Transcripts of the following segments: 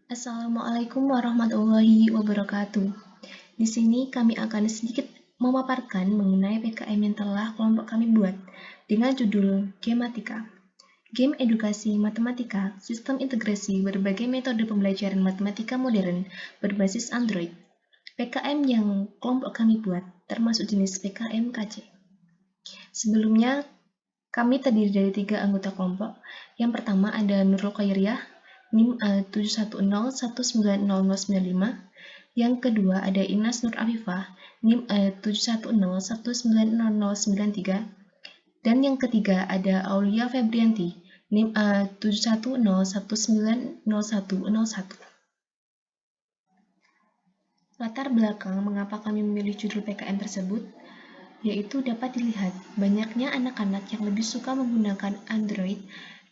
Assalamualaikum warahmatullahi wabarakatuh. Di sini kami akan sedikit memaparkan mengenai PKM yang telah kelompok kami buat dengan judul Gematika. Game Edukasi Matematika, Sistem Integrasi Berbagai Metode Pembelajaran Matematika Modern berbasis Android. PKM yang kelompok kami buat termasuk jenis PKM KC. Sebelumnya, kami terdiri dari 3 anggota kelompok. Yang pertama ada Nurul Khairiyah, NIM 710190095. Yang kedua ada Inas Nur Afifah, NIM 710190093. Dan yang ketiga ada Aulia Febrianti, NIM 710190101. Latar belakang mengapa kami memilih judul PKM tersebut, yaitu dapat dilihat banyaknya anak-anak yang lebih suka menggunakan Android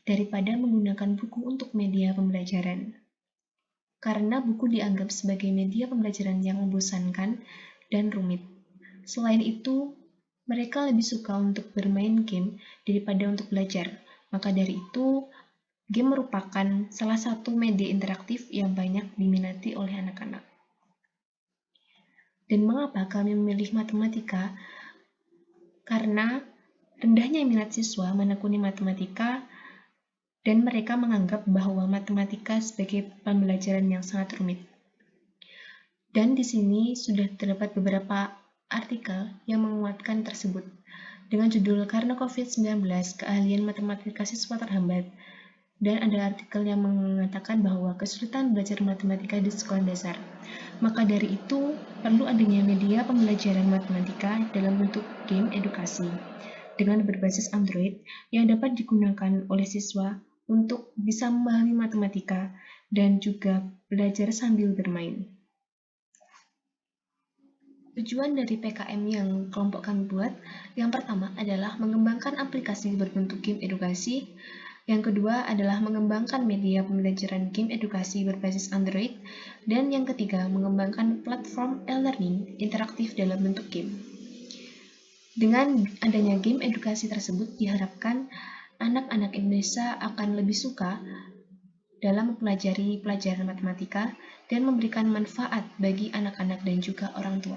daripada menggunakan buku untuk media pembelajaran. Karena buku dianggap sebagai media pembelajaran yang membosankan dan rumit. Selain itu, mereka lebih suka untuk bermain game daripada untuk belajar. Maka dari itu, game merupakan salah satu media interaktif yang banyak diminati oleh anak-anak. Dan mengapa kami memilih matematika? Karena rendahnya minat siswa menekuni matematika dan mereka menganggap bahwa matematika sebagai pembelajaran yang sangat rumit. Dan di sini sudah terdapat beberapa artikel yang menguatkan tersebut. Dengan judul Karena COVID-19, Keahlian Matematika Siswa Terhambat. Dan ada artikel yang mengatakan bahwa kesulitan belajar matematika di sekolah dasar. Maka dari itu, perlu adanya media pembelajaran matematika dalam bentuk game edukasi dengan berbasis Android yang dapat digunakan oleh siswa untuk bisa memahami matematika dan juga belajar sambil bermain. Tujuan dari PKM yang kelompok kami buat, yang pertama adalah mengembangkan aplikasi berbentuk game edukasi, yang kedua adalah mengembangkan media pembelajaran game edukasi berbasis Android, dan yang ketiga mengembangkan platform e-learning interaktif dalam bentuk game. Dengan adanya game edukasi tersebut, diharapkan anak-anak Indonesia akan lebih suka dalam mempelajari pelajaran matematika dan memberikan manfaat bagi anak-anak dan juga orang tua.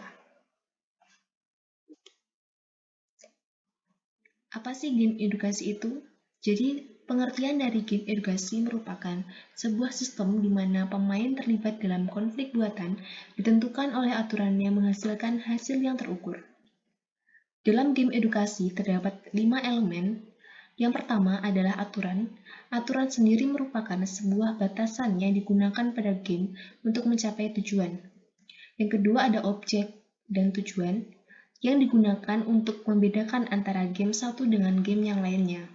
Apa sih game edukasi itu? Jadi, pengertian dari game edukasi merupakan sebuah sistem di mana pemain terlibat dalam konflik buatan ditentukan oleh aturan yang menghasilkan hasil yang terukur. Dalam game edukasi terdapat 5 elemen. Yang pertama adalah aturan. Aturan sendiri merupakan sebuah batasan yang digunakan pada game untuk mencapai tujuan. Yang kedua ada objek dan tujuan yang digunakan untuk membedakan antara game satu dengan game yang lainnya.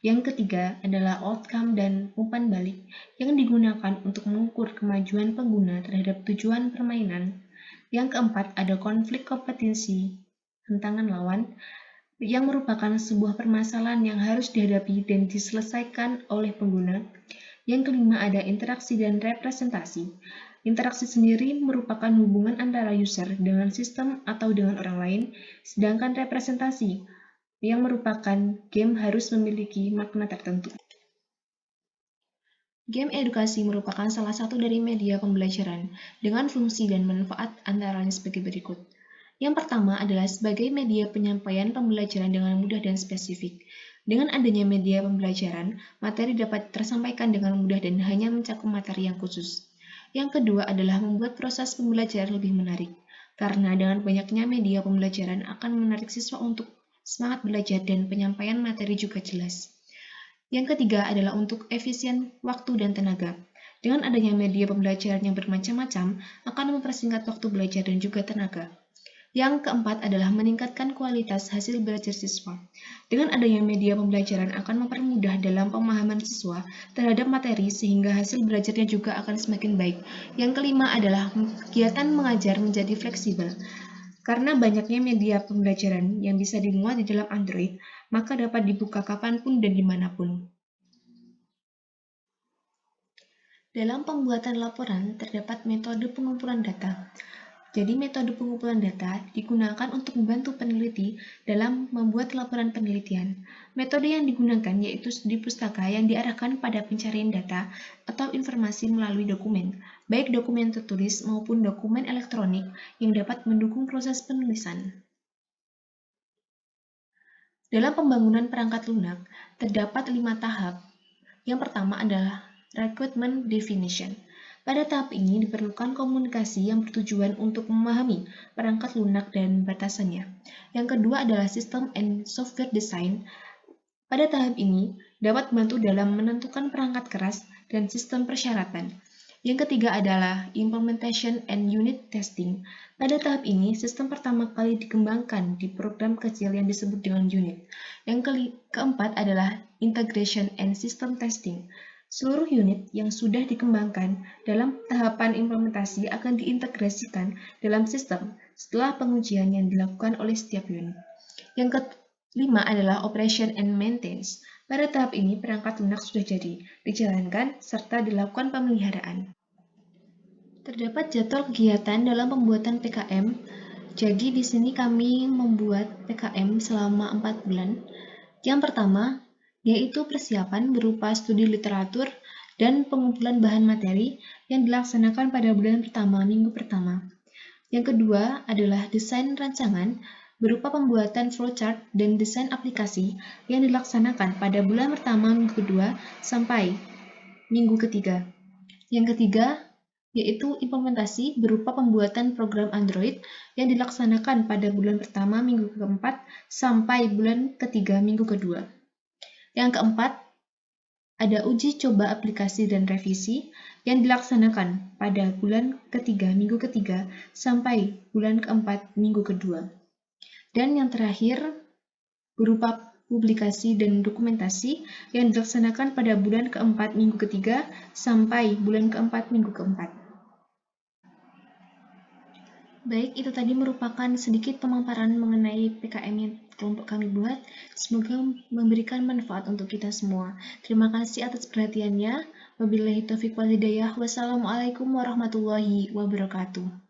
Yang ketiga adalah outcome dan umpan balik yang digunakan untuk mengukur kemajuan pengguna terhadap tujuan permainan. Yang keempat ada konflik kompetensi, tantangan lawan, yang merupakan sebuah permasalahan yang harus dihadapi dan diselesaikan oleh pengguna. Yang kelima ada interaksi dan representasi. Interaksi sendiri merupakan hubungan antara user dengan sistem atau dengan orang lain, sedangkan representasi yang merupakan game harus memiliki makna tertentu. Game edukasi merupakan salah satu dari media pembelajaran dengan fungsi dan manfaat antara lain sebagai berikut. Yang pertama adalah sebagai media penyampaian pembelajaran dengan mudah dan spesifik. Dengan adanya media pembelajaran, materi dapat tersampaikan dengan mudah dan hanya mencakup materi yang khusus. Yang kedua adalah membuat proses pembelajaran lebih menarik, karena dengan banyaknya media pembelajaran akan menarik siswa untuk semangat belajar dan penyampaian materi juga jelas. Yang ketiga adalah untuk efisien waktu dan tenaga. Dengan adanya media pembelajaran yang bermacam-macam, akan mempersingkat waktu belajar dan juga tenaga. Yang keempat adalah meningkatkan kualitas hasil belajar siswa. Dengan adanya media pembelajaran akan mempermudah dalam pemahaman siswa terhadap materi sehingga hasil belajarnya juga akan semakin baik. Yang kelima adalah kegiatan mengajar menjadi fleksibel. Karena banyaknya media pembelajaran yang bisa dimuat di dalam Android, maka dapat dibuka kapanpun dan dimanapun. Dalam pembuatan laporan, terdapat metode pengumpulan data. Jadi metode pengumpulan data digunakan untuk membantu peneliti dalam membuat laporan penelitian. Metode yang digunakan yaitu studi pustaka yang diarahkan pada pencarian data atau informasi melalui dokumen, baik dokumen tertulis maupun dokumen elektronik yang dapat mendukung proses penulisan. Dalam pembangunan perangkat lunak, terdapat 5 tahap. Yang pertama adalah requirement definition. Pada tahap ini diperlukan komunikasi yang bertujuan untuk memahami perangkat lunak dan batasannya. Yang kedua adalah system and software design. Pada tahap ini dapat membantu dalam menentukan perangkat keras dan sistem persyaratan. Yang ketiga adalah implementation and unit testing. Pada tahap ini, sistem pertama kali dikembangkan di program kecil yang disebut dengan unit. Yang keempat adalah integration and system testing. Seluruh unit yang sudah dikembangkan dalam tahapan implementasi akan diintegrasikan dalam sistem setelah pengujian yang dilakukan oleh setiap unit. Yang kelima adalah operation and maintenance. Pada tahap ini, perangkat lunak sudah jadi, dijalankan, serta dilakukan pemeliharaan. Terdapat jadwal kegiatan dalam pembuatan PKM. Jadi di sini kami membuat PKM selama 4 bulan. Yang pertama, yaitu persiapan berupa studi literatur dan pengumpulan bahan materi yang dilaksanakan pada bulan pertama, minggu pertama. Yang kedua adalah desain rancangan berupa pembuatan flowchart dan desain aplikasi yang dilaksanakan pada bulan pertama, minggu kedua, sampai minggu ketiga. Yang ketiga, yaitu implementasi berupa pembuatan program Android yang dilaksanakan pada bulan pertama, minggu keempat, sampai bulan ketiga, minggu kedua. Yang keempat, ada uji coba aplikasi dan revisi yang dilaksanakan pada bulan ketiga, minggu ketiga, sampai bulan keempat, minggu kedua. Dan yang terakhir, berupa publikasi dan dokumentasi yang dilaksanakan pada bulan keempat, minggu ketiga, sampai bulan keempat, minggu keempat. Baik, itu tadi merupakan sedikit pemaparan mengenai PKM yang kelompok kami buat. Semoga memberikan manfaat untuk kita semua. Terima kasih atas perhatiannya. Wabillahi taufiq wal hidayah. Wassalamualaikum warahmatullahi wabarakatuh.